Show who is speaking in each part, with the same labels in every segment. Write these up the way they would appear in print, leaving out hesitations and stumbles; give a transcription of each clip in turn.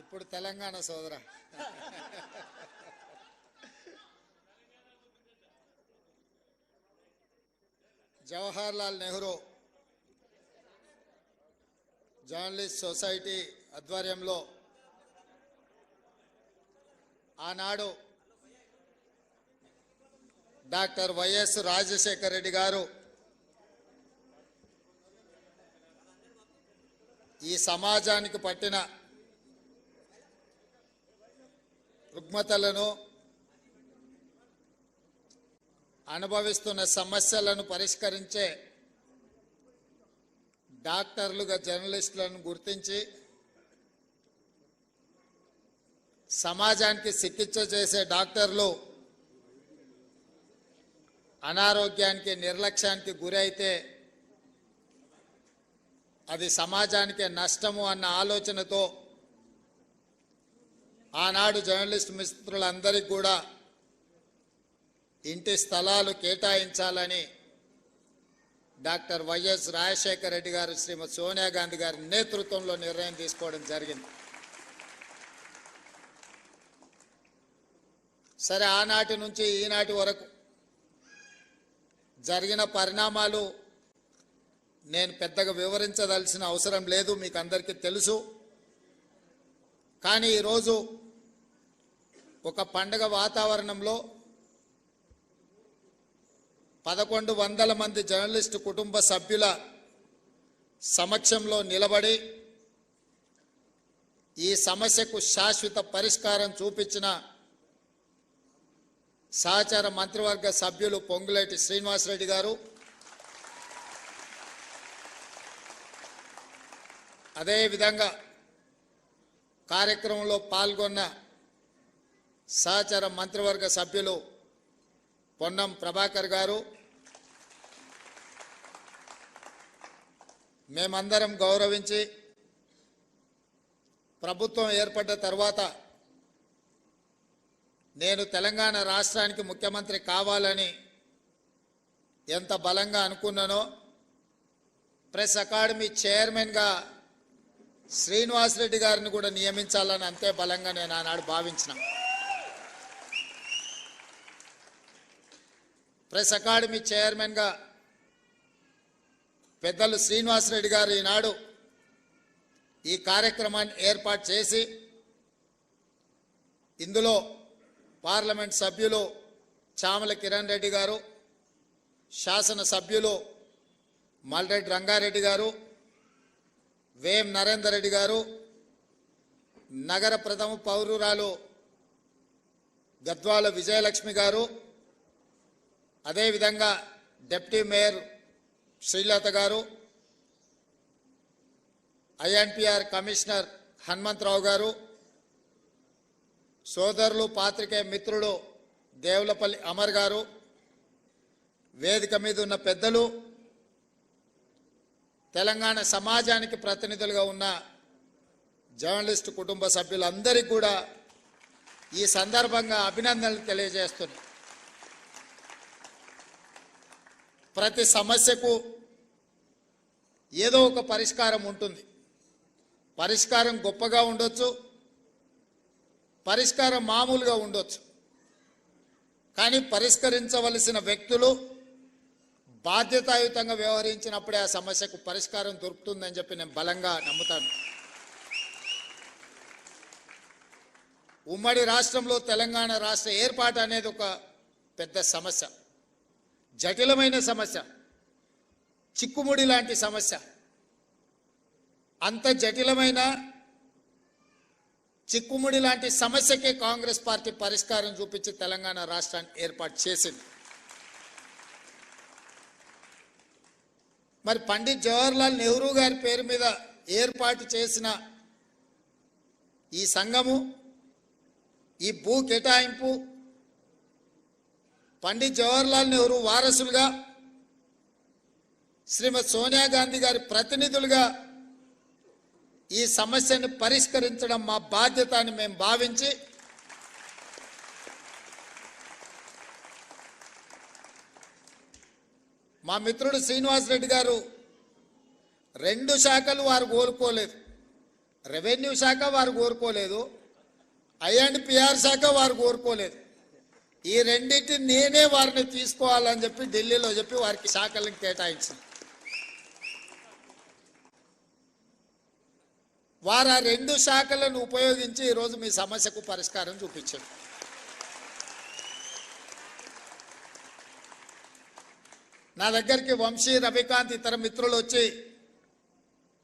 Speaker 1: ఇప్పుడు తెలంగాణ సోదర Jawahar Lal Nehru journalist society ఆధ్వర్యంలో ఆనాడు డాక్టర్ వైఎస్ రాజశేఖర రెడ్డి గారు ఈ సమాజానికి పట్టిన రుగ్మతలను అనుభవిస్తున్న సమస్యలను పరిష్కరించే డాక్టర్లుగా జర్నలిస్టులను గుర్తించి సమాజానికి చికిత్స చేసే డాక్టర్లు అనారోగ్యానికి నిర్లక్ష్యానికి గురైతే అది సమాజానికి నష్టము అన్న ఆలోచనతో ఆనాడు జర్నలిస్ట్ మిత్రులందరికీ కూడా ఇంటి స్థలాలు కేటాయించాలని డాక్టర్ వైఎస్ రాజశేఖర రెడ్డి గారు శ్రీమతి సోనియా గాంధీ గారి నేతృత్వంలో నిర్ణయం తీసుకోవడం జరిగింది. సరే, ఆనాటి నుంచి ఈనాటి వరకు జరిగిన పరిణామాలు నేను పెద్దగా వివరించదలసిన అవసరం లేదు, మీకు అందరికీ తెలుసు. కానీ ఈరోజు ఒక పండగ వాతావరణంలో 1100 మంది జర్నలిస్టు కుటుంబ సభ్యుల సమక్షంలో నిలబడి ఈ సమస్యకు శాశ్వత పరిష్కారం చూపించిన సహచార మంత్రివర్గ సభ్యులు పొంగులేటి శ్రీనివాసరెడ్డి గారు, అదేవిధంగా కార్యక్రమంలో పాల్గొన్న సహచార మంత్రివర్గ సభ్యులు పొన్నం ప్రభాకర్ గారు, మేమందరం గౌరవించి ప్రభుత్వం ఏర్పడ్డ తర్వాత నేను తెలంగాణ రాష్ట్రానికి ముఖ్యమంత్రి కావాలని ఎంత బలంగా అనుకున్నానో, ప్రెస్ అకాడమీ చైర్మన్గా శ్రీనివాసరెడ్డి గారిని కూడా నియమించాలని అంతే బలంగా నేను ఆనాడు భావించిన. ప్రెస్ అకాడమీ చైర్మన్గా పెద్దలు శ్రీనివాసరెడ్డి గారు ఈనాడు ఈ కార్యక్రమాన్ని ఏర్పాటు చేసి ఇందులో పార్లమెంట్ సభ్యులు చామల కిరణ్ రెడ్డి గారు, శాసన సభ్యులు మల్రెడ్డి రంగారెడ్డి గారు, వేం నరేందర్ రెడ్డి గారు, నగర ప్రథమ పౌరురాలు గద్వాల విజయలక్ష్మి గారు, అదేవిధంగా డిప్యూటీ మేయర్ శ్రీలత గారు, ఐఎన్పిఆర్ కమిషనర్ హనుమంతరావు గారు, సోదరులు పాత్రికేయ మిత్రులు దేవులపల్లి అమర్ గారు, వేదిక మీద ఉన్న పెద్దలు, తెలంగాణ సమాజానికి ప్రతినిధులుగా ఉన్న జర్నలిస్టు కుటుంబ సభ్యులందరికీ కూడా ఈ సందర్భంగా అభినందనలు తెలియజేస్తున్నాను. ప్రతి సమస్యకు ఏదో ఒక పరిష్కారం ఉంటుంది. పరిష్కారం గొప్పగా ఉండొచ్చు, పరిష్కారం మామూలుగా ఉండొచ్చు. కానీ పరిష్కరించవలసిన వ్యక్తులు బాధ్యతాయుతంగా వ్యవహరించినప్పుడే ఆ సమస్యకు పరిష్కారం దొరుకుతుందని చెప్పి నేను బలంగా నమ్ముతాను. ఉమ్మడి రాష్ట్రంలో తెలంగాణ రాష్ట్ర ఏర్పాటు అనేది ఒక పెద్ద సమస్య, జటిలమైన సమస్య, చిక్కుముడి లాంటి సమస్య. అంత జటిలమైన చిక్కుముడి లాంటి సమస్యకే కాంగ్రెస్ పార్టీ పరిష్కారం చూపించి తెలంగాణ రాష్ట్రాన్ని ఏర్పాటు చేసింది. మరి పండిత్ జవహర్లాల్ నెహ్రూ గారి పేరు మీద ఏర్పాటు చేసిన ఈ సంఘము, ఈ భూ కేటాయింపు పండిత్ జవహర్లాల్ నెహ్రూ వారసులుగా శ్రీమతి సోనియా గాంధీ గారి ప్రతినిధులుగా ఈ సమస్యను పరిష్కరించడం మా బాధ్యత అని మేము భావించి మా మిత్రుడు శ్రీనివాసరెడ్డి గారు 2 శాఖలు వారు కోలుకోలేదు. రెవెన్యూ శాఖ వారు కోరుకోలేదు, ఐ&పిఆర్ శాఖ వారు కోరుకోలేదు. ఈ రెండింటిని నేనే వారిని తీసుకోవాలని చెప్పి ఢిల్లీలో చెప్పి వారికి శాఖలను కేటాయించింది. వారు ఆ 2 శాఖలను ఉపయోగించి ఈరోజు మీ సమస్యకు పరిష్కారం చూపించారు. నా దగ్గరికి వంశీ, రవికాంత్ ఇతర మిత్రులు వచ్చి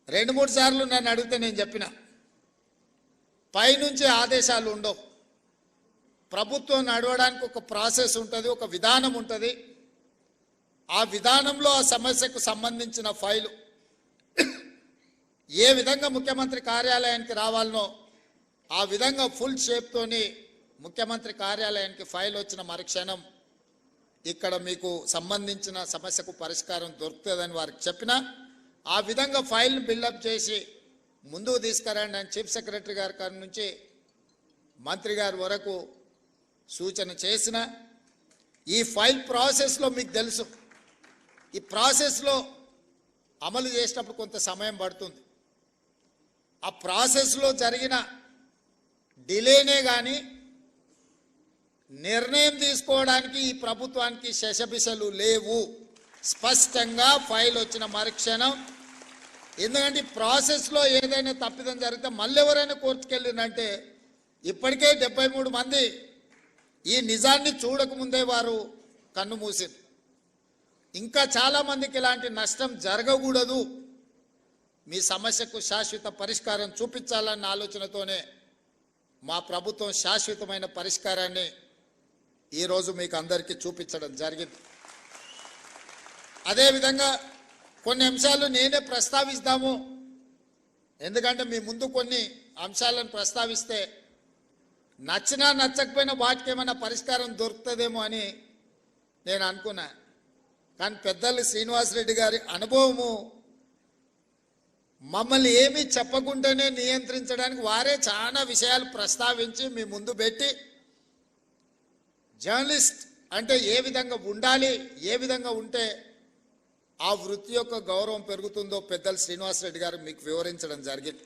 Speaker 1: 2-3 సార్లు నన్ను అడిగితే నేను చెప్పిన, పైనుంచి ఆదేశాలు ఉండవు. ప్రభుత్వం నడవడానికి ఒక ప్రాసెస్ ఉంటుంది, ఒక విధానం ఉంటుంది. ఆ విధానంలో ఆ సమస్యకు సంబంధించిన ఫైలు ఏ విధంగా ముఖ్యమంత్రి కార్యాలయానికి రావాలనో ఆ విధంగా ఫుల్ షేప్తోని ముఖ్యమంత్రి కార్యాలయానికి ఫైల్ వచ్చిన మరుక్షణం ఇక్కడ మీకు సంబంధించిన సమస్యకు పరిష్కారం దొరుకుతుందని వారికి చెప్పిన, ఆ విధంగా ఫైల్ని బిల్డప్ చేసి ముందుకు తీసుకురండి అని చీఫ్ సెక్రటరీ గారి నుంచి మంత్రి గారి వరకు సూచన చేసిన. ఈ ఫైల్ ప్రాసెస్లో మీకు తెలుసు, ఈ ప్రాసెస్లో అమలు చేసేటప్పుడు కొంత సమయం పడుతుంది. ఆ ప్రాసెస్లో జరిగిన డిలేనే కానీ నిర్ణయం తీసుకోవడానికి ఈ ప్రభుత్వానికి శశబిశలు లేవు. స్పష్టంగా ఫైల్ వచ్చిన మరుక్షణం, ఎందుకంటే ప్రాసెస్లో ఏదైనా తప్పిదం జరిగితే మళ్ళీ ఎవరైనా కోర్టుకు వెళ్ళిందంటే ఇప్పటికే 73 మంది ఈ నిజాన్ని చూడకముందే వారు కన్ను మూసారు. ఇంకా చాలామందికి ఇలాంటి నష్టం జరగకూడదు, మీ సమస్యకు శాశ్వత పరిష్కారం చూపించాలన్న ఆలోచనతోనే మా ప్రభుత్వం శాశ్వతమైన పరిష్కారాన్ని ఈరోజు మీకు అందరికీ చూపించడం జరిగింది. అదేవిధంగా కొన్ని అంశాలు నేనే ప్రస్తావిస్తాము, ఎందుకంటే మీ ముందు కొన్ని అంశాలను ప్రస్తావిస్తే నచ్చినా నచ్చకపోయినా వాటికి ఏమైనా పరిష్కారం దొరుకుతుందేమో అని నేను అనుకున్నా. కానీ పెద్దలు శ్రీనివాసరెడ్డి గారి అనుభవము మమ్మల్ని ఏమీ చెప్పకుండానే నియంత్రించడానికి వారే చాలా విషయాలు ప్రస్తావించి మీ ముందు పెట్టి, జర్నలిస్ట్ అంటే ఏ విధంగా ఉండాలి, ఏ విధంగా ఉంటే ఆ వృత్తి యొక్క గౌరవం పెరుగుతుందో పెద్దలు శ్రీనివాసరెడ్డి గారు మీకు వివరించడం జరిగింది.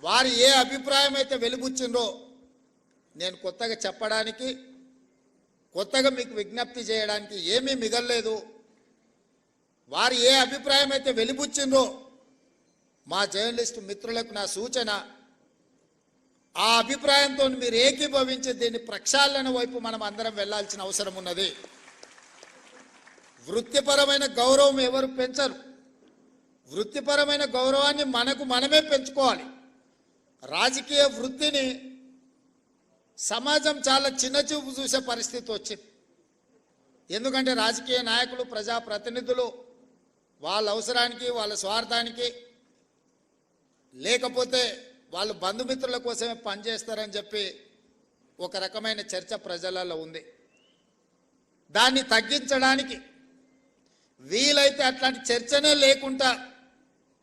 Speaker 1: వారు ఏ అభిప్రాయం అయితే వెలుబుచ్చిందో నేను కొత్తగా చెప్పడానికి, కొత్తగా మీకు విజ్ఞప్తి చేయడానికి ఏమీ మిగల్లేదు. వారు ఏ అభిప్రాయం అయితే వెలిబుచ్చిందో మా జర్నలిస్టు మిత్రులకు నా సూచన, ఆ అభిప్రాయంతో మీరు ఏకీభవించి దీన్ని ప్రక్షాళన వైపు మనం అందరం వెళ్లాల్సిన అవసరం ఉన్నది. వృత్తిపరమైన గౌరవం ఎవరు పెంచరు, వృత్తిపరమైన గౌరవాన్ని మనకు మనమే పెంచుకోవాలి. రాజకీయ వృత్తిని సమాజం చాలా చిన్నచూపు చూసే పరిస్థితి వచ్చింది. ఎందుకంటే రాజకీయ నాయకులు, ప్రజాప్రతినిధులు వాళ్ళ అవసరానికి, వాళ్ళ స్వార్థానికి, లేకపోతే వాళ్ళు బంధుమిత్రుల కోసమే పనిచేస్తారని చెప్పి ఒక రకమైన చర్చ ప్రజలలో ఉంది. దాన్ని తగ్గించడానికి వీలైతే అట్లాంటి చర్చనే లేకుండా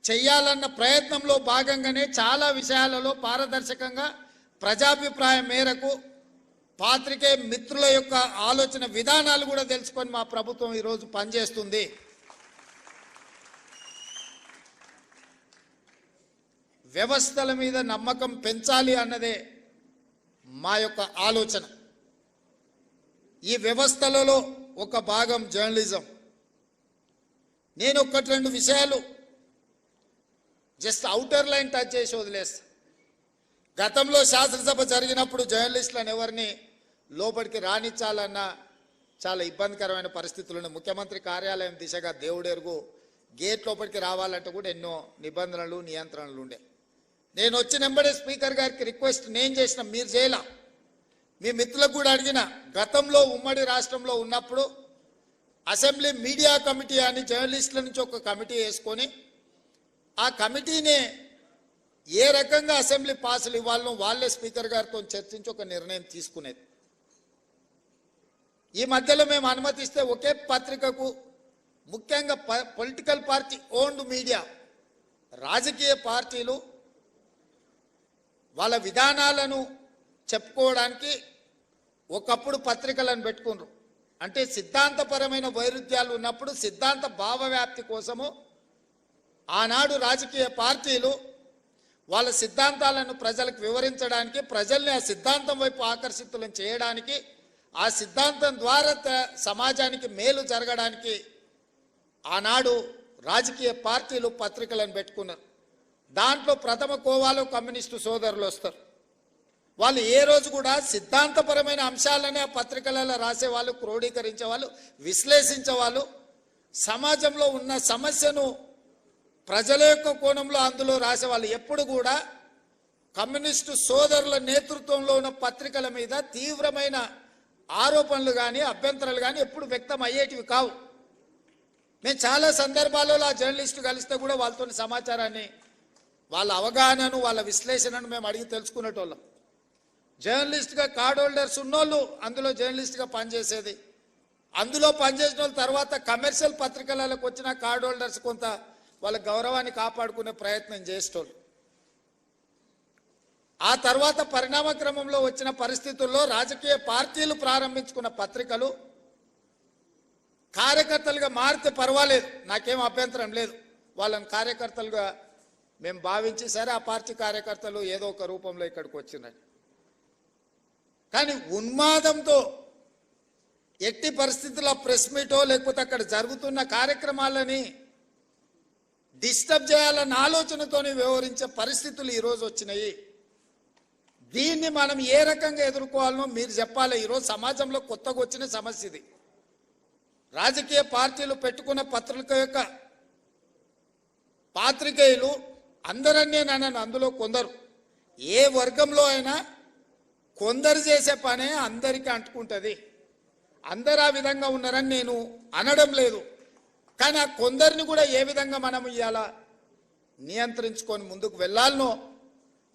Speaker 1: చెయ్యాలన్న ప్రయత్నంలో భాగంగానే చాలా విషయాలలో పారదర్శకంగా ప్రజాభిప్రాయం మేరకు పాత్రికేయ మిత్రుల యొక్క ఆలోచన విధానాలు కూడా తెలుసుకొని మా ప్రభుత్వం ఈరోజు పనిచేస్తుంది. వ్యవస్థల మీద నమ్మకం పెంచాలి అన్నదే మా యొక్క ఆలోచన. ఈ వ్యవస్థలలో ఒక భాగం జర్నలిజం. నేను 1-2 విషయాలు జస్ట్ అవుటర్ లైన్ టచ్ చేసి వదిలేస్తా. గతంలో శాసనసభ జరిగినప్పుడు జర్నలిస్టులను ఎవరిని లోపలికి రానిచ్చాలన్న చాలా ఇబ్బందికరమైన పరిస్థితులను ముఖ్యమంత్రి కార్యాలయం దిశగా దేవుడెరుగు గేట్ లోపలికి రావాలంటే కూడా ఎన్నో నిబంధనలు, నియంత్రణలు ఉండే. నేను వచ్చిన వెంబడే స్పీకర్ గారికి రిక్వెస్ట్ నేను చేసిన, మీరు చేయలా, మీ మిత్రులకు కూడా అడిగిన. గతంలో ఉమ్మడి రాష్ట్రంలో ఉన్నప్పుడు అసెంబ్లీ మీడియా కమిటీ అని జర్నలిస్టుల నుంచి ఒక కమిటీ వేసుకొని ఆ కమిటీనే ఏ రకంగా అసెంబ్లీ పాసులు ఇవ్వాలనో వాళ్ళే స్పీకర్ గారితో చర్చించి ఒక నిర్ణయం తీసుకునేది. ఈ మధ్యలో మేము అనుమతిస్తే ఒకే పత్రికకు, ముఖ్యంగా పొలిటికల్ పార్టీ ఓన్డ్ మీడియా, రాజకీయ పార్టీలు వాళ్ళ విధానాలను చెప్పుకోవడానికి ఒకప్పుడు పత్రికలను పెట్టుకున్నారు. అంటే సిద్ధాంతపరమైన వైరుధ్యాలు ఉన్నప్పుడు సిద్ధాంత భావవ్యాప్తి కోసము ఆనాడు రాజకీయ పార్టీలు వాళ్ళ సిద్ధాంతాలను ప్రజలకు వివరించడానికి, ప్రజల్ని ఆ సిద్ధాంతం వైపు ఆకర్షితులను చేయడానికి, ఆ సిద్ధాంతం ద్వారా సమాజానికి మేలు జరగడానికి ఆనాడు రాజకీయ పార్టీలు పత్రికలను పెట్టుకున్నారు. దాంట్లో ప్రథమ కోవాలో కమ్యూనిస్టు సోదరులు వస్తారు. వాళ్ళు ఏ రోజు కూడా సిద్ధాంతపరమైన అంశాలనే ఆ పత్రికలలో రాసేవాళ్ళు, క్రోడీకరించేవాళ్ళు, విశ్లేషించేవాళ్ళు. సమాజంలో ఉన్న సమస్యను ప్రజల యొక్క కోణంలో అందులో రాసేవాళ్ళు. ఎప్పుడు కూడా కమ్యూనిస్టు సోదరుల నేతృత్వంలో ఉన్న పత్రికల మీద తీవ్రమైన ఆరోపణలు కానీ అభ్యంతరాలు కానీ ఎప్పుడు వ్యక్తం అయ్యేటివి కావు. మేము చాలా సందర్భాలలో ఆ జర్నలిస్టు కలిస్తే కూడా వాళ్ళతో సమాచారాన్ని, వాళ్ళ అవగాహనను, వాళ్ళ విశ్లేషణను మేము అడిగి తెలుసుకునేటోళ్ళం. జర్నలిస్ట్గా కార్డ్ హోల్డర్స్ ఉన్నోళ్ళు అందులో జర్నలిస్ట్గా పనిచేసేది. అందులో పనిచేసిన వాళ్ళ తర్వాత కమర్షియల్ పత్రికలకు వచ్చిన కార్డ్ హోల్డర్స్ కొంత వాళ్ళ గౌరవాన్ని కాపాడుకునే ప్రయత్నం చేసేటోళ్ళు. ఆ తర్వాత పరిణామ క్రమంలో వచ్చిన పరిస్థితుల్లో రాజకీయ పార్టీలు ప్రారంభించుకున్న పత్రికలు కార్యకర్తలుగా మారితే పర్వాలేదు, నాకేం అభ్యంతరం లేదు. వాళ్ళని కార్యకర్తలుగా మేము భావించి సరే ఆ పార్టీ కార్యకర్తలు ఏదో ఒక రూపంలో ఇక్కడికి వచ్చినారు. కానీ ఉన్మాదంతో ఎట్టి పరిస్థితుల్లో ప్రెస్ మీటో లేకపోతే అక్కడ జరుగుతున్న కార్యక్రమాలని డిస్టర్బ్ చేయాలన్న ఆలోచనతో వ్యవహరించే పరిస్థితులు ఈరోజు వచ్చినాయి. దీన్ని మనం ఏ రకంగా ఎదుర్కోవాలనో మీరు చెప్పాలి. ఈరోజు సమాజంలో కొత్తగా వచ్చిన సమస్య ఇది. రాజకీయ పార్టీలు పెట్టుకున్న పత్రిక యొక్క పాత్రికేయులు అందరన్నీ నన్ను అందులో కొందరు, ఏ వర్గంలో అయినా కొందరు చేసే పనే అందరికీ అంటుకుంటుంది. అందరు ఆ విధంగా ఉన్నారని నేను అనడం లేదు. కానీ ఆ కొందరిని కూడా ఏ విధంగా మనం ఇవాళ నియంత్రించుకొని ముందుకు వెళ్ళాలనో,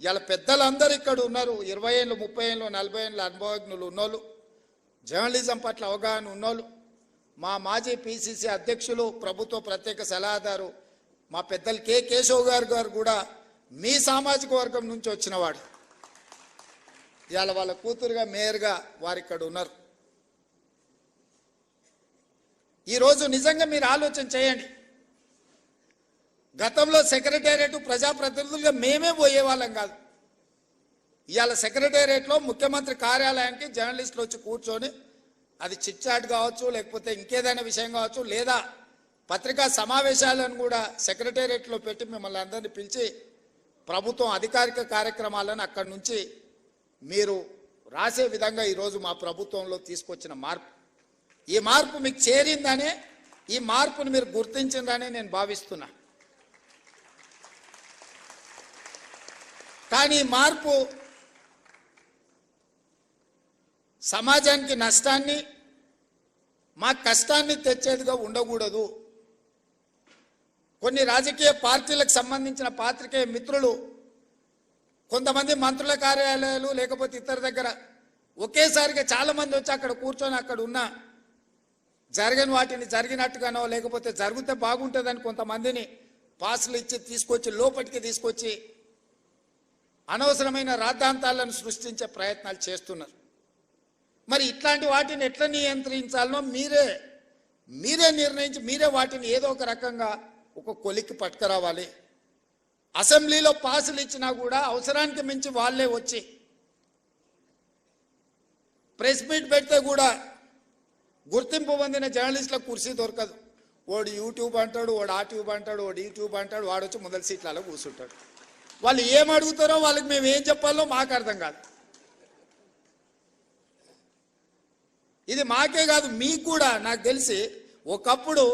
Speaker 1: ఇవాళ పెద్దలందరూ ఇక్కడ ఉన్నారు. 20 ఏళ్ళు, 30 ఏళ్ళు, 40 ఏళ్ళ అనుభవజ్ఞులు ఉన్నోళ్ళు, జర్నలిజం పట్ల అవగాహన ఉన్నోళ్ళు, మా మాజీ పిసిసి అధ్యక్షులు, ప్రభుత్వ ప్రత్యేక సలహాదారు మా పెద్దలు కె కేశవ్ గారు కూడా మీ సామాజిక వర్గం నుంచి వచ్చినవాడు. ఇవాళ వాళ్ళ కూతురుగా మేయర్గా వారు ఇక్కడ ఉన్నారు. ఈరోజు నిజంగా మీరు ఆలోచన చేయండి. గతంలో సెక్రటేరియట్ ప్రజాప్రతినిధులుగా మేమే పోయేవాళ్ళం కాదు. ఇవాళ సెక్రటేరియట్లో ముఖ్యమంత్రి కార్యాలయానికి జర్నలిస్టులు వచ్చి కూర్చొని, అది చిట్ చాట్ కావచ్చు, లేకపోతే ఇంకేదైనా విషయం కావచ్చు, లేదా పత్రికా సమావేశాలను కూడా సెక్రటేరియట్లో పెట్టి మిమ్మల్ని అందరినీ పిలిచి ప్రభుత్వం అధికారిక కార్యక్రమాలను అక్కడి నుంచి మీరు రాసే విధంగా ఈరోజు మా ప్రభుత్వంలో తీసుకొచ్చిన మార్పు, ఈ మార్పు మీకు చేరిందనే, ఈ మార్పును మీరు గుర్తించిందనే నేను భావిస్తున్నా. కానీ ఈ మార్పు సమాజానికి నష్టాన్ని, మా కష్టాన్ని తెచ్చేదిగా ఉండకూడదు. కొన్ని రాజకీయ పార్టీలకు సంబంధించిన పాత్రికేయ మిత్రులు, కొంతమంది మంత్రుల కార్యాలయాలు లేకపోతే ఇతర దగ్గర ఒకేసారిగా చాలా మంది వచ్చి అక్కడ కూర్చొని అక్కడ ఉన్న జరగని వాటిని జరిగినట్టుగానో లేకపోతే జరిగితే బాగుంటుందని కొంతమందిని పాసులు ఇచ్చి తీసుకొచ్చి లోపలికి తీసుకొచ్చి అనవసరమైన రాద్ధాంతాలను సృష్టించే ప్రయత్నాలు చేస్తున్నారు. మరి ఇట్లాంటి వాటిని ఎట్లా నియంత్రించాలనో మీరే నిర్ణయించి మీరే వాటిని ఏదో ఒక రకంగా ఒక కొలిక్కి పట్టుకురావాలి. అసెంబ్లీలో పాసులు ఇచ్చినా కూడా అవసరానికి మించి వాళ్ళే వచ్చి ప్రెస్ మీట్ పెడితే కూడా గుర్తింపు పొందిన జర్నలిస్టులకు కుర్చీ దొరకదు. వాడు యూట్యూబ్ అంటాడు, వాడు ఆ ట్యూబ్ అంటాడు, వాడు యూట్యూబ్ అంటాడు, వాడు వచ్చి మొదటి సీట్లలో కూర్చుంటాడు. వాళ్ళు ఏం అడుగుతారో వాళ్ళకి మేము ఏం చెప్పాలో మాకు అర్థం కాదు. ఇది మాకే కాదు, మీకు కూడా. నాకు తెలిసి ఒకప్పుడు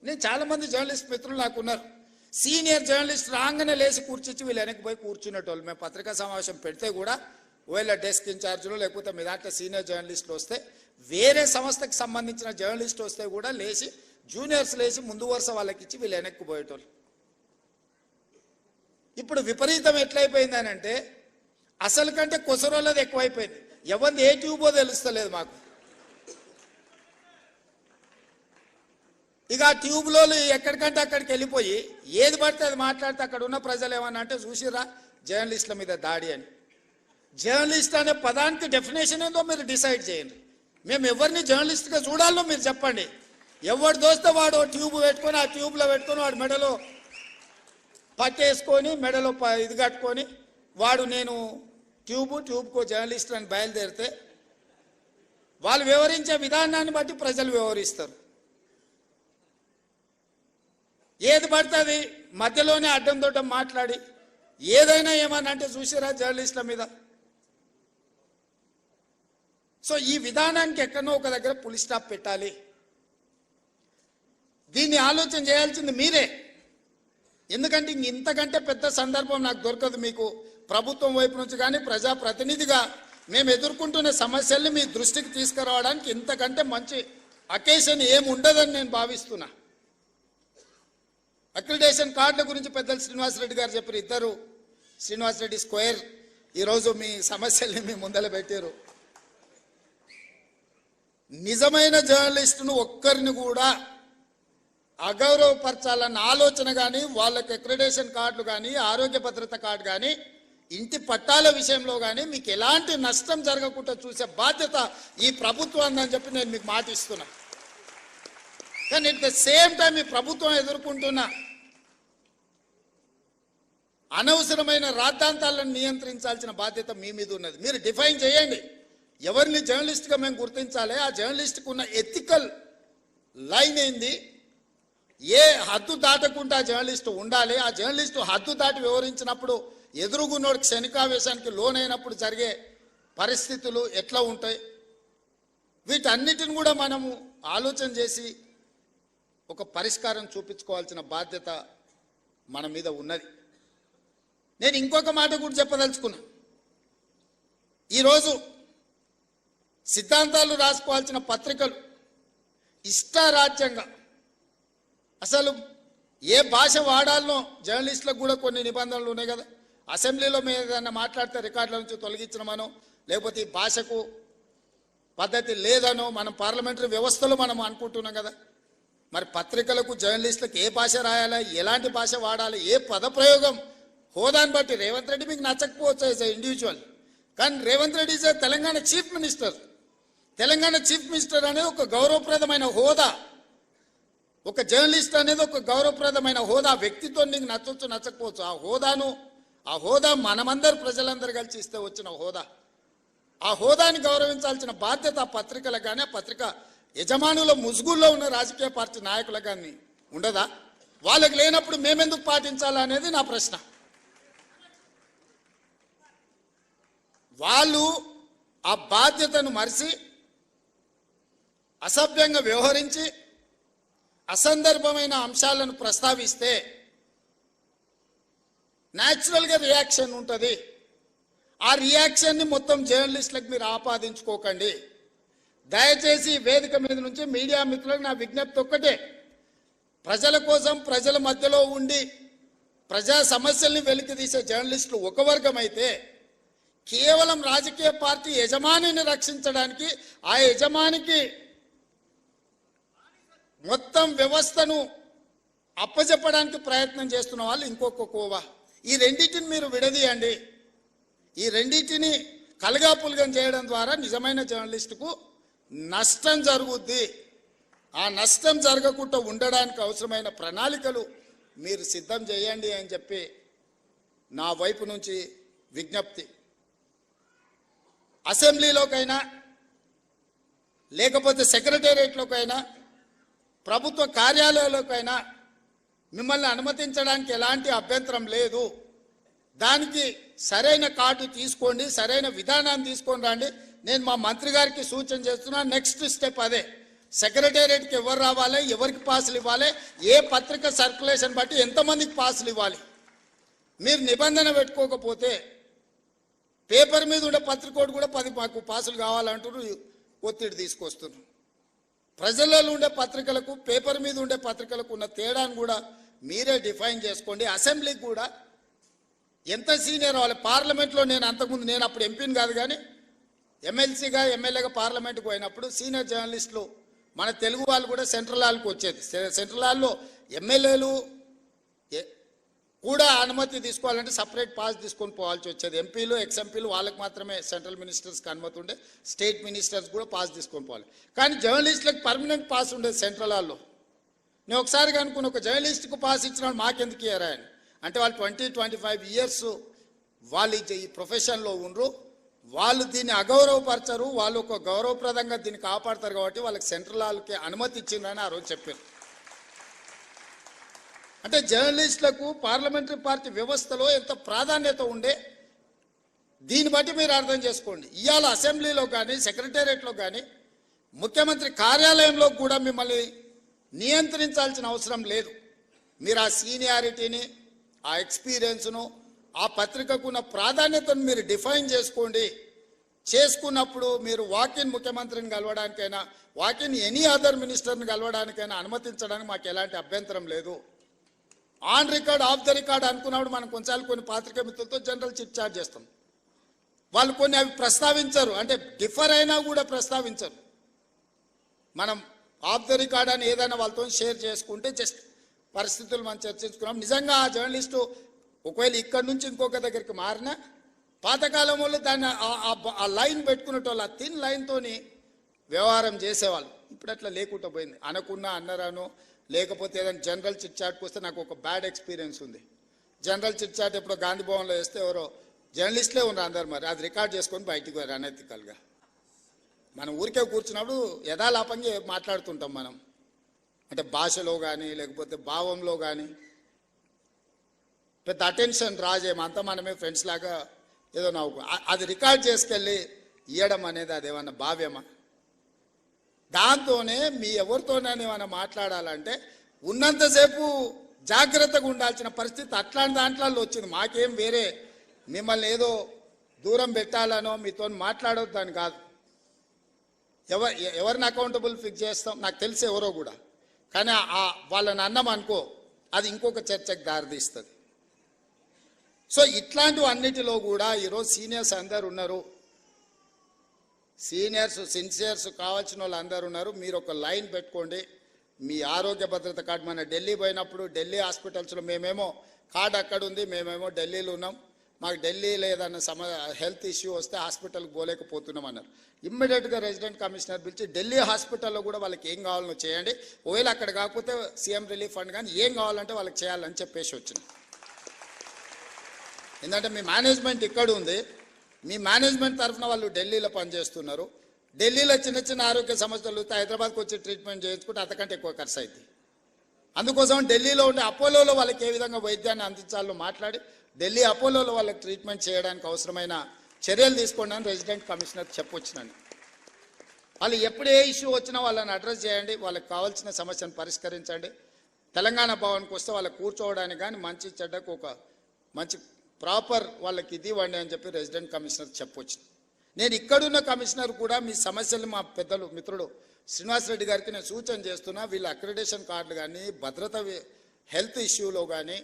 Speaker 1: నేను చాలామంది జర్నలిస్ట్ మిత్రులు నాకు ఉన్నారు. సీనియర్ జర్నలిస్ట్ రాగానే లేచి కూర్చొచ్చి వీళ్ళు వెనక్కి పోయి కూర్చునేటోళ్ళు. మేము పత్రికా సమావేశం పెడితే కూడా ఒకవేళ డెస్క్ ఇన్ఛార్జీలు లేకపోతే మీ దాంట్లో సీనియర్ జర్నలిస్టులు వస్తే, వేరే సంస్థకి సంబంధించిన జర్నలిస్ట్ వస్తే కూడా లేచి జూనియర్స్ లేచి ముందు వరుస వాళ్ళకి ఇచ్చి వీళ్ళు వెనక్కి పోయేటోళ్ళు. ఇప్పుడు విపరీతం ఎట్లయిపోయిందని అంటే అసలు కంటే కొసరోళ్ళది ఎక్కువైపోయింది. ఎవరిది ఏ ట్యూబో తెలుస్తలేదు మాకు. ఇక ఆ ట్యూబ్లో ఎక్కడికంటే అక్కడికి వెళ్ళిపోయి ఏది పడితే అది మాట్లాడితే అక్కడ ఉన్న ప్రజలు ఏమన్నా అంటే చూసిరా జర్నలిస్టుల మీద దాడి అని. జర్నలిస్ట్ అనే పదానికి డెఫినేషన్ ఏందో మీరు డిసైడ్ చేయండి. మేము ఎవరిని జర్నలిస్ట్గా చూడాలో మీరు చెప్పండి. ఎవడు దోస్తే వాడు ట్యూబ్ పెట్టుకొని ఆ ట్యూబ్లో పెట్టుకొని వాడు మెడలో పట్టేసుకొని మెడలో ఇది కట్టుకొని వాడు నేను ట్యూబ్కో జర్నలిస్ట్ అని బయలుదేరితే వాళ్ళు వివరించే విధానాన్ని బట్టి ప్రజలు వివరిస్తారు. ఏది పడుతుంది మధ్యలోనే అడ్డం దొడ్డం మాట్లాడి ఏదైనా ఏమన్నా అంటే చూసారా జర్నలిస్టుల మీద. సో ఈ విధానానికి ఎక్కడో ఒక దగ్గర పులి స్టాప్ పెట్టాలి. దీన్ని ఆలోచన చేయాల్సింది మీరే. ఎందుకంటే ఇంతకంటే పెద్ద సందర్భం నాకు దొరకదు మీకు ప్రభుత్వం వైపు నుంచి కానీ ప్రజాప్రతినిధిగా మేము ఎదుర్కొంటున్న సమస్యల్ని మీ దృష్టికి తీసుకురావడానికి ఇంతకంటే మంచి అకేషన్ ఏమి ఉండదని నేను భావిస్తున్నా. అక్రిడేషన్ కార్డుల గురించి పెద్దలు శ్రీనివాసరెడ్డి గారు చెప్పారు. ఇద్దరు శ్రీనివాసరెడ్డి స్క్వేర్ ఈరోజు మీ సమస్యల్ని మీ ముందర పెట్టారు. నిజమైన జర్నలిస్టును ఒక్కరిని కూడా అగౌరవపరచాలన్న ఆలోచన కానీ వాళ్ళకి అక్రిడేషన్ కార్డులు కానీ ఆరోగ్య భద్రత కార్డు కానీ ఇంటి పట్టాల విషయంలో కానీ మీకు ఎలాంటి నష్టం జరగకుండా చూసే బాధ్యత ఈ ప్రభుత్వం అని చెప్పి నేను మీకు మాట ఇస్తున్నా. కానీ అట్ ద సేమ్ టైం ఈ ప్రభుత్వం ఎదుర్కొంటున్న అనవసరమైన రాద్ధాంతాలను నియంత్రించాల్సిన బాధ్యత మీ మీద ఉన్నది. మీరు డిఫైన్ చేయండి ఎవరిని జర్నలిస్ట్గా మేము గుర్తించాలి, ఆ జర్నలిస్ట్కి ఉన్న ఎథికల్ లైన్ ఏంది, ఏ హద్దు దాటకుండా జర్నలిస్టు ఉండాలి, ఆ జర్నలిస్టు హద్దు దాటి వివరించినప్పుడు ఎదురుగున్నోడు క్షణికావేశానికి లోనైనప్పుడు జరిగే పరిస్థితులు ఎట్లా ఉంటాయి, వీటన్నిటిని కూడా మనము ఆలోచన చేసి ఒక పరిష్కారం చూపించుకోవాల్సిన బాధ్యత మన మీద ఉన్నది. నేను ఇంకొక మాట కూడా చెప్పదలుచుకున్నా. ఈరోజు సిద్ధాంతాలు రాసుకోవాల్సిన పత్రికలు ఇష్టారాజ్యంగా అసలు ఏ భాష వాడాలనో జర్నలిస్టులకు కూడా కొన్ని నిబంధనలు ఉన్నాయి కదా. అసెంబ్లీలో మేము ఏదైనా మాట్లాడితే రికార్డుల నుంచి తొలగించడమనో లేకపోతే ఈ భాషకు పద్ధతి లేదనో మనం పార్లమెంటరీ వ్యవస్థలో మనం అనుకుంటున్నాం కదా. మరి పత్రికలకు జర్నలిస్టులకు ఏ భాష రాయాలా, ఎలాంటి భాష వాడాలి, ఏ పదప్రయోగం హోదాని బట్టి రేవంత్ రెడ్డి మీకు నచ్చకపోవచ్చు యాజ్ ఎ ఇండివిజువల్, కానీ Revanth Reddy is Telangana chief minister. Telangana chief minister అనేది ఒక గౌరవప్రదమైన హోదా, ఒక జర్నలిస్ట్ అనేది ఒక గౌరవప్రదమైన హోదా. వ్యక్తితో నీకు నచ్చవచ్చు నచ్చకపోవచ్చు, ఆ హోదా మనమందరు ప్రజలందరూ కలిసి ఇస్తే వచ్చిన హోదా. ఆ హోదాని గౌరవించాల్సిన బాధ్యత ఆ పత్రికలకు కానీ ఆ పత్రిక యజమానుల ముసుగుల్లో ఉన్న రాజకీయ పార్టీ నాయకులకు కానీ ఉండదా? వాళ్ళకి లేనప్పుడు మేమెందుకు పాటించాలా అనేది నా ప్రశ్న. వాళ్ళు ఆ బాధ్యతను మరిచి అసభ్యంగా వ్యవహరించి అసందర్భమైన అంశాలను ప్రస్తావిస్తే న్యాచురల్గా రియాక్షన్ ఉంటుంది. ఆ రియాక్షన్ని మొత్తం జర్నలిస్టులకు మీరు ఆపాదించుకోకండి. దయచేసి వేదిక మీద నుంచి మీడియా మిత్రులకు నా విజ్ఞప్తి ఒక్కటే, ప్రజల కోసం ప్రజల మధ్యలో ఉండి ప్రజా సమస్యల్ని వెలికితీసే జర్నలిస్టులు ఒక వర్గం అయితే, కేవలం రాజకీయ పార్టీ యజమానిని రక్షించడానికి ఆ యజమానికి మొత్తం వ్యవస్థను అప్పచెప్పడానికి ప్రయత్నం చేస్తున్న వాళ్ళు ఇంకొక కోవా. ఈ రెండింటిని మీరు విడదీయండి. ఈ రెండింటిని కలగాపులగం చేయడం ద్వారా నిజమైన జర్నలిస్టుకు నష్టం జరుగుద్ది. ఆ నష్టం జరగకుండా ఉండడానికి అవసరమైన ప్రణాళికలు మీరు సిద్ధం చేయండి అని చెప్పి నా వైపు నుంచి విజ్ఞప్తి. అసెంబ్లీలోకైనా లేకపోతే సెక్రటేరియట్లోకైనా ప్రభుత్వ కార్యాలయాల్లోకైనా మిమ్మల్ని అనుమతించడానికి ఎలాంటి అభ్యంతరం లేదు. దానికి సరైన కార్డు తీసుకోండి, సరైన విధానాన్ని తీసుకొని రండి. నేను మా మంత్రి గారికి సూచన చేస్తున్నా. నెక్స్ట్ స్టెప్ అదే. సెక్రటేరియట్కి ఎవరు రావాలి, ఎవరికి పాసులు ఇవ్వాలి, ఏ పత్రిక సర్క్యులేషన్ బట్టి ఎంతమందికి పాసులు ఇవ్వాలి. మీరు నిబంధన పెట్టుకోకపోతే పేపర్ మీద ఉండే పత్రికోడు కూడా 10 మాకు పాసులు కావాలంటారు, ఒత్తిడి తీసుకొస్తున్నారు. ప్రజలలో ఉండే పత్రికలకు పేపర్ మీద ఉండే పత్రికలకు ఉన్న తేడాను కూడా మీరే డిఫైన్ చేసుకోండి. అసెంబ్లీకి కూడా ఎంత సీనియర్ వాళ్ళు. పార్లమెంట్లో నేను అప్పుడు ఎంపీని కాదు కానీ ఎమ్మెల్సీగా ఎమ్మెల్యేగా పార్లమెంట్కి పోయినప్పుడు సీనియర్ జర్నలిస్టులు మన తెలుగు వాళ్ళు కూడా సెంట్రల్ హాల్కి వచ్చేది. సెంట్రల్ హాల్లో ఎమ్మెల్యేలు కూడా అనుమతి తీసుకోవాలంటే సపరేట్ పాస్ తీసుకొని పోవాల్సి వచ్చేది. ఎంపీలు ఎక్స్ఎంపీలు వాళ్ళకి మాత్రమే సెంట్రల్ మినిస్టర్స్కి అనుమతి ఉండే, స్టేట్ మినిస్టర్స్ కూడా పాస్ తీసుకొని పోవాలి. కానీ జర్నలిస్టులకు పర్మనెంట్ పాస్ ఉండేది సెంట్రల్ హాల్లో. నేను ఒకసారి అనుకున్న ఒక జర్నలిస్ట్కు పాస్ ఇచ్చిన మాకెందుకు ఇయ్యారా అని. అంటే వాళ్ళు 20-25 ఇయర్స్ వాళ్ళు ఈ ప్రొఫెషన్లో ఉండరు, వాళ్ళు దీన్ని అగౌరవపరచరు, వాళ్ళు ఒక గౌరవప్రదంగా దీన్ని కాపాడతారు కాబట్టి వాళ్ళకి సెంట్రల్ హాల్కి అనుమతి ఇచ్చిందని ఆ రోజు చెప్పారు. అంటే జర్నలిస్టులకు పార్లమెంటరీ పార్టీ వ్యవస్థలో ఎంత ప్రాధాన్యత ఉండే దీన్ని బట్టి మీరు అర్థం చేసుకోండి. ఇవాళ అసెంబ్లీలో కానీ సెక్రటేరియట్లో కానీ ముఖ్యమంత్రి కార్యాలయంలో కూడా మిమ్మల్ని నియంత్రించాల్సిన అవసరం లేదు. మీరు ఆ సీనియారిటీని, ఆ ఎక్స్పీరియన్స్ను, ఆ పత్రికకున్న ప్రాధాన్యతను మీరు డిఫైన్ చేసుకోండి. చేసుకున్నప్పుడు మీరు వాకిన్ ముఖ్యమంత్రిని కలవడానికైనా, వాకిన్ ఎనీ అదర్ మినిస్టర్ని కలవడానికైనా అనుమతించడానికి మాకు ఎలాంటి అభ్యంతరం లేదు. On record, of the record అనుకున్నప్పుడు మనం కొన్ని పాత్రికా మిత్రులతో జనరల్ చిట్ చాట్ చేస్తాం. వాళ్ళు కొన్ని అవి ప్రస్తావించరు, అంటే డిఫర్ అయినా కూడా ప్రస్తావించరు. మనం ఆఫ్ ద రికార్డ్ అని ఏదైనా వాళ్ళతో షేర్ చేసుకుంటే జస్ట్ పరిస్థితులు మనం చర్చించుకున్నాం. నిజంగా ఆ జర్నలిస్టు ఒకవేళ ఇక్కడి నుంచి ఇంకొక దగ్గరికి మారినా పాతకాలం వాళ్ళు దాన్ని ఆ లైన్ పెట్టుకునేటోళ్ళు, ఆ థిన్ లైన్తోని వ్యవహారం చేసేవాళ్ళు. ఇప్పుడు అట్లా లేకుండా పోయింది. అనకున్నా అన్నరాను, లేకపోతే ఏదైనా జనరల్ చిట్ చాట్కి వస్తే నాకు ఒక బ్యాడ్ ఎక్స్పీరియన్స్ ఉంది. జనరల్ చిట్ చాట్ ఎప్పుడో గాంధీ భవన్లో వేస్తే ఎవరో జర్నలిస్టులే ఉన్నారు అందరు, మరి అది రికార్డ్ చేసుకొని బయటికి పోయారు అనెతికల్గా. మనం ఊరికే కూర్చున్నప్పుడు యథాలాపంగా మాట్లాడుతుంటాం మనం, అంటే భాషలో కానీ లేకపోతే భావంలో కానీ పెద్ద అటెన్షన్ రాజేమో, అంతా మనమే ఫ్రెండ్స్ లాగా ఏదో నవ్వుకో. అది రికార్డ్ చేసుకెళ్ళి ఇవ్వడం అనేది అదేమన్నా భావ్యమా? దాంతోనే మీ ఎవరితోనైనా ఏమైనా మాట్లాడాలంటే ఉన్నంతసేపు జాగ్రత్తగా ఉండాల్సిన పరిస్థితి అట్లాంటి దాంట్లో వచ్చింది. మాకేం వేరే మిమ్మల్ని ఏదో దూరం పెట్టాలనో మీతో మాట్లాడొద్దని కాదు. ఎవరిని అకౌంటబుల్ ఫిక్స్ చేస్తాం నాకు తెలిసి ఎవరో కూడా, కానీ వాళ్ళని అన్నం అనుకో అది ఇంకొక చర్చకు దారితీస్తుంది. సో ఇట్లాంటివి అన్నిటిలో కూడా ఈరోజు సీనియర్స్ అందరు ఉన్నారు, సీనియర్స్ సిన్సియర్స్ కావాల్సిన వాళ్ళు అందరు ఉన్నారు. మీరు ఒక లైన్ పెట్టుకోండి. మీ ఆరోగ్య భద్రత కార్డు, మన ఢిల్లీ పోయినప్పుడు ఢిల్లీ హాస్పిటల్స్లో మేమేమో కార్డు అక్కడ ఉంది, మేమేమో ఢిల్లీలో ఉన్నాం, మాకు ఢిల్లీలో ఏదన్నా హెల్త్ ఇష్యూ వస్తే హాస్పిటల్కి పోలేకపోతున్నాం అన్నారు. ఇమ్మీడియట్గా రెసిడెంట్ కమిషనర్ పిలిచి ఢిల్లీ హాస్పిటల్లో కూడా వాళ్ళకి ఏం కావాలనో చేయండి, ఒకవేళ అక్కడ కాకపోతే సీఎం రిలీఫ్ ఫండ్ కానీ ఏం కావాలంటే వాళ్ళకి చేయాలని చెప్పేసి వచ్చింది. ఎందుకంటే మీ మేనేజ్మెంట్ ఇక్కడ ఉంది, మీ మేనేజ్మెంట్ తరఫున వాళ్ళు ఢిల్లీలో పనిచేస్తున్నారు. ఢిల్లీలో చిన్న చిన్న ఆరోగ్య సమస్యలు వస్తే హైదరాబాద్కి వచ్చి ట్రీట్మెంట్ చేయించుకుంటే అంతకంటే ఎక్కువ ఖర్చు అవుతుంది. అందుకోసం ఢిల్లీలో ఉండే అపోలోలో వాళ్ళకి ఏ విధంగా వైద్యాన్ని అందించాలో మాట్లాడి ఢిల్లీ అపోలోలో వాళ్ళకి ట్రీట్మెంట్ చేయడానికి అవసరమైన చర్యలు తీసుకోండి అని రెసిడెంట్ కమిషనర్ చెప్పొచ్చినండి. వాళ్ళు ఎప్పుడు ఏ ఇష్యూ వచ్చినా వాళ్ళని అడ్రస్ చేయండి, వాళ్ళకి కావాల్సిన సమస్యను పరిష్కరించండి. తెలంగాణ భవన్కి వస్తే వాళ్ళకి కూర్చోవడానికి కానీ మంచి చెడ్డకు ఒక మంచి ప్రాపర్ వాళ్ళకి ఇది ఇవ్వండి అని చెప్పి రెసిడెంట్ కమిషనర్ చెప్పొచ్చు. నేను ఇక్కడున్న కమిషనర్ కూడా మీ సమస్యలు మా పెద్దలు మిత్రుడు శ్రీనివాసరెడ్డి గారికి నేను సూచన చేస్తున్నా. వీళ్ళ అక్రిడేషన్ కార్డులు కానీ భద్రత హెల్త్ ఇష్యూలో కానీ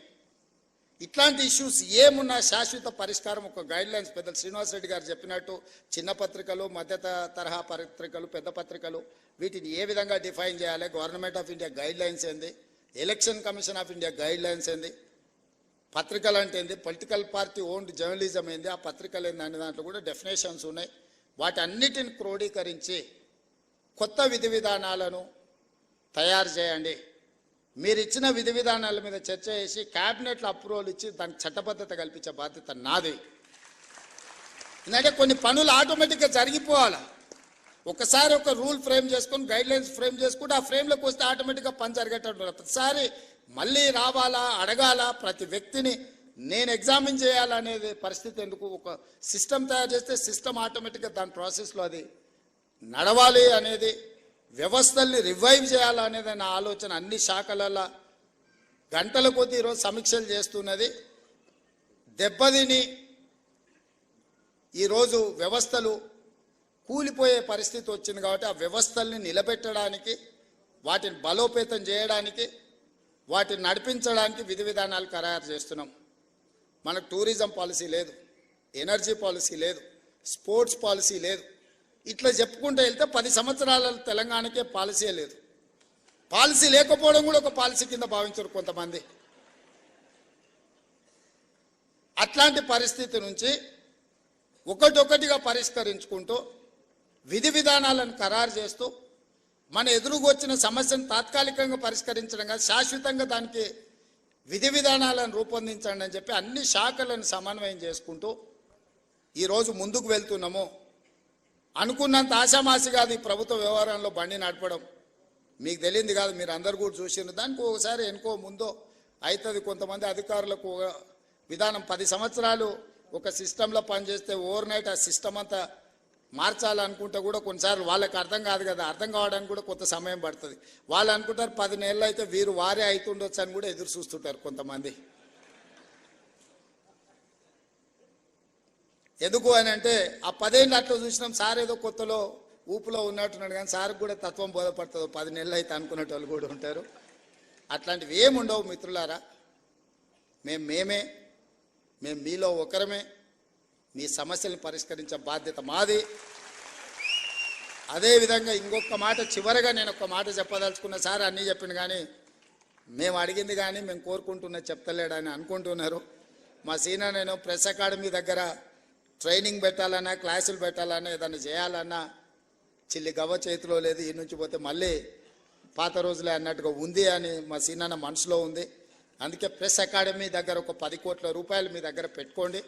Speaker 1: ఇట్లాంటి ఇష్యూస్ ఏమున్నా శాశ్వత పరిష్కారం ఒక గైడ్ లైన్స్ పెద్దలు శ్రీనివాసరెడ్డి గారు చెప్పినట్టు చిన్న పత్రికలు, మధ్య తరహా పత్రికలు, పెద్ద పత్రికలు వీటిని ఏ విధంగా డిఫైన్ చేయాలి, government of India guidelines ఏంది, election commission of India guidelines ఏంది, పత్రికలు అంటే ఏంది, పొలిటికల్ పార్టీ ఓన్డ్ జర్నలిజం ఏంది, ఆ పత్రికలు ఏంది అనే దాంట్లో కూడా డెఫినేషన్స్ ఉన్నాయి. వాటి అన్నిటిని క్రోడీకరించి కొత్త విధి విధానాలను తయారు చేయండి. మీరు ఇచ్చిన విధి విధానాల మీద చర్చ చేసి క్యాబినెట్లో అప్రూవల్ ఇచ్చి దానికి చట్టబద్ధత కల్పించే బాధ్యత నాది. ఎందుకంటే కొన్ని పనులు ఆటోమేటిక్గా జరిగిపోవాలి. ఒకసారి ఒక రూల్ ఫ్రేమ్ చేసుకొని గైడ్ లైన్స్ ఫ్రేమ్ చేసుకుంటే ఆ ఫ్రేమ్లోకి వస్తే ఆటోమేటిక్గా పని జరిగేటట్టు. ప్రతిసారి మళ్ళీ రావాలా, అడగాల, ప్రతి వ్యక్తిని నేను ఎగ్జామిన్ చేయాలనేది పరిస్థితి ఎందుకు? ఒక సిస్టమ్ తయారు చేస్తే సిస్టమ్ ఆటోమేటిక్గా దాని ప్రాసెస్లో అది నడవాలి అనేది, వ్యవస్థల్ని రివైవ్ చేయాలనేది నా ఆలోచన. అన్ని శాఖలలో గంటల కొద్దీ ఈరోజు సమీక్షలు చేస్తున్నది. దెబ్బతిని ఈరోజు వ్యవస్థలు కూలిపోయే పరిస్థితి వచ్చింది కాబట్టి ఆ వ్యవస్థల్ని నిలబెట్టడానికి, వాటిని బలోపేతం చేయడానికి, వాటిని నడిపించడానికి విధి విధానాలు ఖరారు చేస్తున్నాం. మనకు టూరిజం పాలసీ లేదు, ఎనర్జీ పాలసీ లేదు, స్పోర్ట్స్ పాలసీ లేదు. ఇట్లా చెప్పుకుంటూ వెళ్తే 10 సంవత్సరాల తెలంగాణకే పాలసీ లేదు. పాలసీ లేకపోవడం కూడా ఒక పాలసీ కింద భావించరు కొంతమంది. అట్లాంటి పరిస్థితి నుంచి ఒకటొకటిగా పరిష్కరించుకుంటూ విధి విధానాలను ఖరారు చేస్తూ మన ఎదురుకు వచ్చిన సమస్యను తాత్కాలికంగా పరిష్కరించడం కాదు, శాశ్వతంగా దానికి విధి విధానాలను రూపొందించండి అని చెప్పి అన్ని శాఖలను సమన్వయం చేసుకుంటూ ఈరోజు ముందుకు వెళ్తున్నాము. అనుకున్నంత ఆశామాసి కాదు ఈ ప్రభుత్వ వ్యవహారంలో బండి నడపడం. మీకు తెలియంది కాదు, మీరు అందరు కూడా చూసిండ్రు. దానికి ఒకసారి ఎనుకో ముందో అవుతుంది. కొంతమంది అధికారులకు విధానం 10 సంవత్సరాలు ఒక సిస్టంలో పనిచేస్తే ఓవర్ నైట్ ఆ సిస్టమ్ అంతా మార్చాలనుకుంటే కూడా కొన్నిసార్లు వాళ్ళకి అర్థం కాదు కదా, అర్థం కావడానికి కూడా కొంత సమయం పడుతుంది. వాళ్ళు అనుకుంటారు 10 నెలలు అయితే వీరు వారే అవుతుండొచ్చు అని కూడా ఎదురు చూస్తుంటారు కొంతమంది. ఎందుకు అని అంటే ఆ 10 ఏళ్ళు అట్లా చూసినాం, సార్ ఏదో కొత్తలో ఊపులో ఉన్నట్టున్నాడు కానీ సార్కి కూడా తత్వం బోధపడుతుంది. 10 నెలలు అయితే అనుకునేట వాళ్ళు కూడా ఉంటారు. అట్లాంటివి ఏముండవు మిత్రులారా. మేము మీలో ఒకరమే. మీ సమస్యలను పరిష్కరించే బాధ్యత మాది. అదేవిధంగా ఇంకొక మాట చివరగా నేను ఒక మాట చెప్పదలుచుకున్న, సార్ అన్నీ చెప్పింది కానీ మేము అడిగింది కానీ మేము కోరుకుంటున్నది చెప్తలేడని అనుకుంటున్నారు. మా సీనియర్ నేను ప్రెస్ అకాడమీ దగ్గర ట్రైనింగ్ పెట్టాలన్నా, క్లాసులు పెట్టాలన్నా, ఏదైనా చేయాలన్నా చిల్లి గవ్వ చేతిలో లేదు. ఈ నుంచి పోతే మళ్ళీ పాత రోజులే అన్నట్టుగా ఉంది అని మా సీనియర్ మనసులో ఉంది. అందుకే ప్రెస్ అకాడమీ దగ్గర ఒక 10 కోట్ల రూపాయలు మీ దగ్గర పెట్టుకోండి.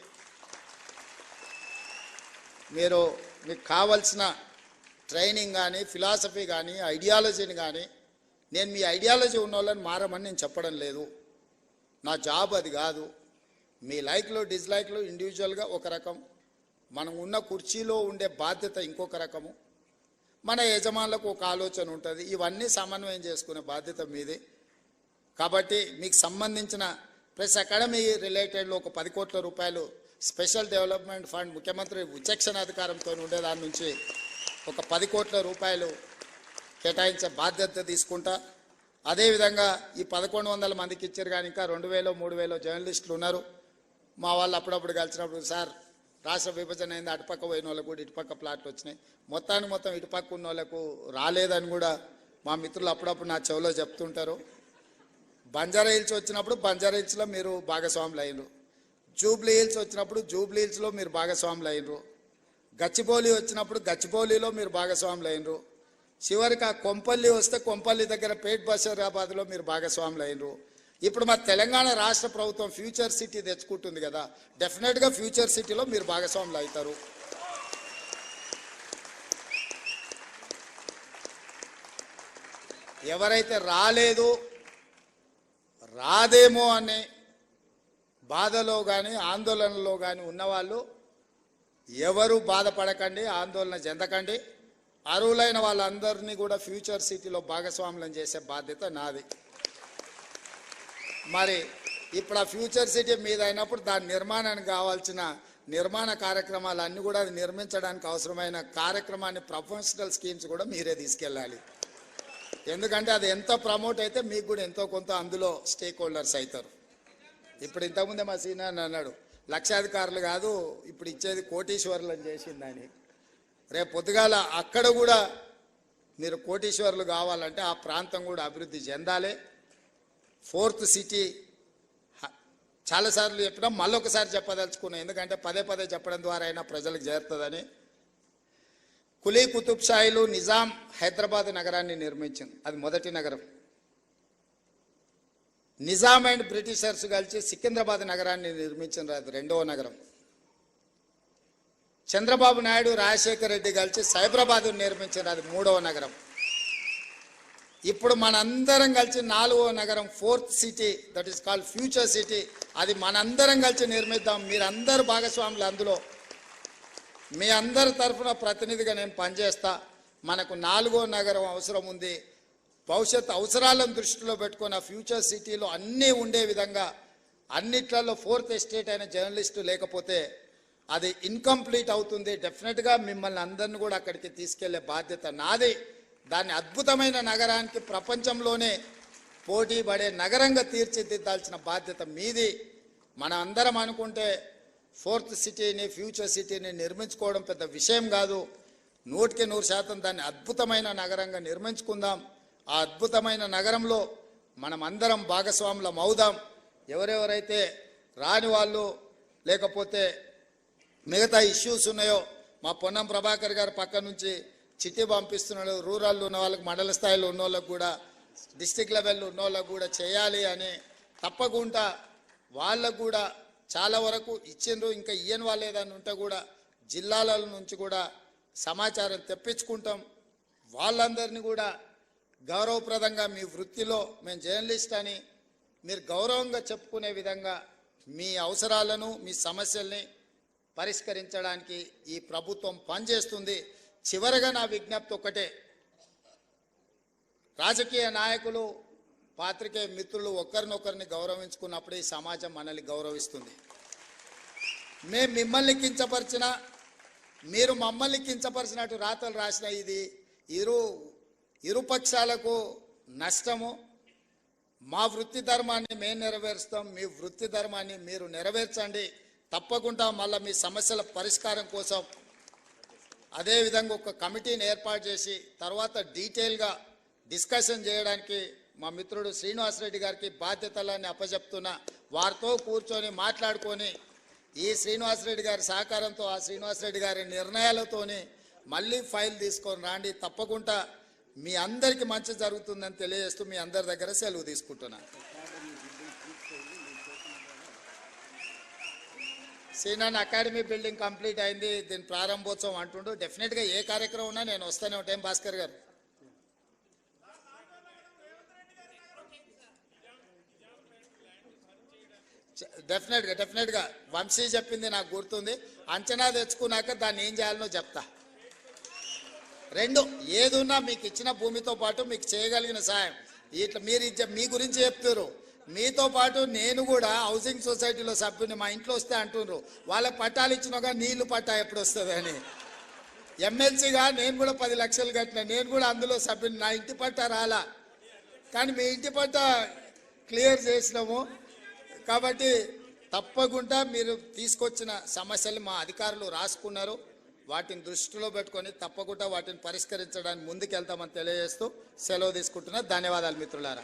Speaker 1: మీకు కావలసిన ట్రైనింగ్ కానీ, ఫిలాసఫీ కానీ, ఐడియాలజీని కానీ, నేను మీ ఐడియాలజీ ఉన్న వాళ్ళని మారమని నేను చెప్పడం లేదు. నా జాబ్ అది కాదు. మీ లైక్లు డిస్లైక్లు ఇండివిజువల్గా ఒక రకం, మనం ఉన్న కుర్చీలో ఉండే బాధ్యత ఇంకొక రకము, మన యజమానులకు ఒక ఆలోచన ఉంటుంది. ఇవన్నీ సమన్వయం చేసుకునే బాధ్యత మీది. కాబట్టి మీకు సంబంధించిన ప్రెస్ అకాడమీ రిలేటెడ్లో ఒక 10 కోట్ల రూపాయలు స్పెషల్ డెవలప్మెంట్ ఫండ్ ముఖ్యమంత్రి విచక్షణ అధికారంతో ఉండే దాని నుంచి ఒక 10 కోట్ల రూపాయలు కేటాయించే బాధ్యత తీసుకుంటా. అదేవిధంగా ఈ 1100 మందికి ఇచ్చారు కానీ ఇంకా 2000 3000 జర్నలిస్టులు ఉన్నారు. మా వాళ్ళు అప్పుడప్పుడు కలిసినప్పుడు, సార్ రాష్ట్ర విభజన అయింది, అటుపక్క పోయిన వాళ్ళకు కూడా ఇటుపక్క ప్లాట్లు వచ్చినాయి, మొత్తం ఇటుపక్క ఉన్న వాళ్ళకు రాలేదని కూడా మా మిత్రులు అప్పుడప్పుడు నా చెవిలో చెప్తుంటారు. బంజారా హిల్స్ వచ్చినప్పుడు బంజారా హిల్స్లో మీరు భాగస్వాములు అయినరు, జూబ్లీ హిల్స్ వచ్చినప్పుడు జూబ్లీ హిల్స్లో మీరు భాగస్వాములు అయినరు, గచ్చిబౌలి వచ్చినప్పుడు గచ్చిబౌలిలో మీరు భాగస్వాములు అయినరు, చివరికి ఆ కొంపల్లి వస్తే కొంపల్లి దగ్గర పేట్ బషీరాబాద్లో మీరు భాగస్వాములు అయినరు. ఇప్పుడు మా తెలంగాణ రాష్ట్ర ప్రభుత్వం ఫ్యూచర్ సిటీ తెచ్చుకుంటుంది కదా, డెఫినెట్గా ఫ్యూచర్ సిటీలో మీరు భాగస్వాములు అవుతారు. ఎవరైతే రాదేమో అనే బాధలో కానీ ఆందోళనలో కానీ ఉన్నవాళ్ళు ఎవరు బాధపడకండి, ఆందోళన చెందకండి. అర్హులైన వాళ్ళందరినీ కూడా ఫ్యూచర్ సిటీలో భాగస్వాములను చేసే బాధ్యత నాది. మరి ఇప్పుడు ఆ ఫ్యూచర్ సిటీ మీద అయినప్పుడు దాని నిర్మాణానికి కావాల్సిన నిర్మాణ కార్యక్రమాలు అన్నీ కూడా అది నిర్మించడానికి అవసరమైన కార్యక్రమాన్ని ప్రొఫెషనల్ స్కీమ్స్ కూడా మీరే తీసుకెళ్ళాలి. ఎందుకంటే అది ఎంత ప్రమోట్ అయితే మీకు కూడా ఎంతో కొంత అందులో స్టేక్ హోల్డర్స్ అవుతారు. ఇప్పుడు ఇంతకుముందే మా సీనియర్ అన్నాడు, లక్షాధికారులు కాదు ఇప్పుడు ఇచ్చేది కోటీశ్వరులను చేసిందని. రేపు పొద్దుగాల అక్కడ కూడా మీరు కోటీశ్వరులు కావాలంటే ఆ ప్రాంతం కూడా అభివృద్ధి చెందాలి. 4th సిటీ చాలాసార్లు చెప్పినా మళ్ళొకసారి చెప్పదలుచుకున్నాం, ఎందుకంటే పదే చెప్పడం ద్వారా అయినా ప్రజలకు చేరుతుందని. కులీ కుతుబ్ షాహీలు నిజాం హైదరాబాద్ నగరాన్ని నిర్మించింది, అది మొదటి నగరం. నిజాం అండ్ బ్రిటిషర్స్ కలిసి సికింద్రాబాద్ నగరాన్ని నిర్మించిన అది 2వ నగరం. చంద్రబాబు నాయుడు రాజశేఖర్ రెడ్డి కలిసి సైబరాబాద్ నిర్మించిన అది 3వ నగరం. ఇప్పుడు మనందరం కలిసి 4వ నగరం 4th city, that is called future city, అది మనందరం కలిసి నిర్మిద్దాం. మీరందరూ భాగస్వాములు అందులో. మీ అందరి తరఫున ప్రతినిధిగా నేను పనిచేస్తా. మనకు 4వ నగరం అవసరం ఉంది. భవిష్యత్ అవసరాలను దృష్టిలో పెట్టుకుని ఆ ఫ్యూచర్ సిటీలో అన్నీ ఉండే విధంగా, అన్నిట్లలో 4th ఎస్టేట్ అయిన జర్నలిస్టు లేకపోతే అది ఇన్కంప్లీట్ అవుతుంది. డెఫినెట్గా మిమ్మల్ని అందరిని కూడా అక్కడికి తీసుకెళ్లే బాధ్యత నాది. దాన్ని అద్భుతమైన నగరానికి ప్రపంచంలోనే పోటీ పడే నగరంగా తీర్చిదిద్దాల్సిన బాధ్యత మీది. మనం అందరం అనుకుంటే 4th సిటీని ఫ్యూచర్ సిటీని నిర్మించుకోవడం పెద్ద విషయం కాదు. 100% దాన్ని అద్భుతమైన నగరంగా నిర్మించుకుందాం. ఆ అద్భుతమైన నగరంలో మనం అందరం భాగస్వాములం అవుదాం. ఎవరెవరైతే రాని వాళ్ళు లేకపోతే మిగతా ఇష్యూస్ ఉన్నాయో, మా పొన్నం ప్రభాకర్ గారు పక్క నుంచి చిట్టి పంపిస్తున్నాడు. రూరల్లో ఉన్న వాళ్ళకి, మండల స్థాయిలో ఉన్న వాళ్ళకు కూడా, డిస్టిక్ లెవెల్లో ఉన్న వాళ్ళకు కూడా చేయాలి అని తప్పకుండా వాళ్ళకు కూడా చాలా వరకు ఇచ్చిండ్రు. ఇంకా ఇయ్యని వాళ్ళు ఏదైనా ఉంటే కూడా జిల్లాల నుంచి కూడా సమాచారం తెప్పించుకుంటాం. వాళ్ళందరినీ కూడా గౌరవప్రదంగా మీ వృత్తిలో మేము జర్నలిస్ట్ అని మీరు గౌరవంగా చెప్పుకునే విధంగా మీ అవసరాలను మీ సమస్యల్ని పరిష్కరించడానికి ఈ ప్రభుత్వం పనిచేస్తుంది. చివరగా నా విజ్ఞప్తి ఒక్కటే, రాజకీయ నాయకులు పాత్రికేయ మిత్రులు ఒకరినొకరిని గౌరవించుకున్నప్పుడు ఈ సమాజం మనల్ని గౌరవిస్తుంది. మేము మిమ్మల్ని కించపరిచినా మీరు మమ్మల్ని కించపరిచినట్టు రాతలు రాసిన ఇది ఇరుపక్షాలకు నష్టము. మా వృత్తి ధర్మాన్ని మేము నెరవేరుస్తాం, మీ వృత్తి ధర్మాన్ని మీరు నెరవేర్చండి. తప్పకుండా మళ్ళీ మీ సమస్యల పరిష్కారం కోసం అదేవిధంగా ఒక కమిటీని ఏర్పాటు చేసి తర్వాత డీటెయిల్గా డిస్కషన్ చేయడానికి మా మిత్రుడు శ్రీనివాసరెడ్డి గారికి బాధ్యతలన్నీ అప్పచెప్తున్నా. వారితో కూర్చొని మాట్లాడుకొని ఈ శ్రీనివాసరెడ్డి గారి సహకారంతో ఆ శ్రీనివాసరెడ్డి గారి నిర్ణయాలతోని మళ్ళీ ఫైల్ తీసుకొని రాండి. తప్పకుండా మీ అందరికీ మంచి జరుగుతుందని తెలియజేస్తూ మీ అందరి దగ్గర సెలవు తీసుకుంటున్నాను. సీనాన్ అకాడమీ బిల్డింగ్ కంప్లీట్ అయింది, దీని ప్రారంభోత్సవం అంటుండు. డెఫినెట్గా ఏ కార్యక్రమం ఉన్నా నేను వస్తూనే ఉంటాను భాస్కర్ గారు. డెఫినెట్గా వంశీ చెప్పింది నాకు గుర్తుంది. అంచనా తెచ్చుకున్నాక దాన్ని ఏం చేయాలనో చెప్తా. రెండు ఏదున్నా మీకు ఇచ్చిన భూమితో పాటు మీకు చేయగలిగిన సాయం ఇట్లా మీరు మీ గురించి చెప్తారు. మీతో పాటు నేను కూడా హౌసింగ్ సొసైటీలో సభ్యుని, మా ఇంట్లో వస్తే అంటున్నారు వాళ్ళకి పట్టాలు ఇచ్చినాక నీళ్లు పట్టా ఎప్పుడు వస్తుంది అని. ఎమ్మెల్సీగా నేను కూడా 10 లక్షలు కట్టిన, నేను కూడా అందులో సభ్యుని. నా ఇంటి పట్టా రాలా, కానీ మీ ఇంటి పట్టా క్లియర్ చేసినాము. కాబట్టి తప్పకుండా మీరు తీసుకొచ్చిన సమస్యలు మా అధికారులు రాసుకున్నారు. వాటిని దృష్టిలో పెట్టుకొని తప్పకుండా వాటిని పరిష్కరించడానికి ముందుకెళ్తామని తెలియజేస్తూ సెలవు తీసుకుంటున్నా. ధన్యవాదాలు మిత్రులారా.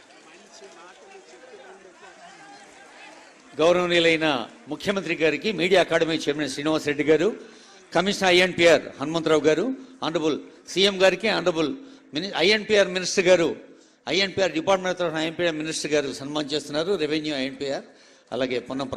Speaker 2: గౌరవనీయులైన ముఖ్యమంత్రి గారికి మీడియా అకాడమీ చైర్మన్ శ్రీనివాసరెడ్డి గారు, కమిషనర్ ఐఎన్పిఆర్ హనుమంతరావు గారు, ఆనరబుల్ సీఎం గారికి, ఆనరబుల్ ఐఎన్పిఆర్ మినిస్టర్ గారు, ఐఎన్పిఆర్ డిపార్ట్మెంట్ ఐఎన్పిఆర్ మినిస్టర్ గారు సన్మానం చేస్తున్నారు. రెవెన్యూ ఐఎన్పిఆర్ అలాగే పొన్నం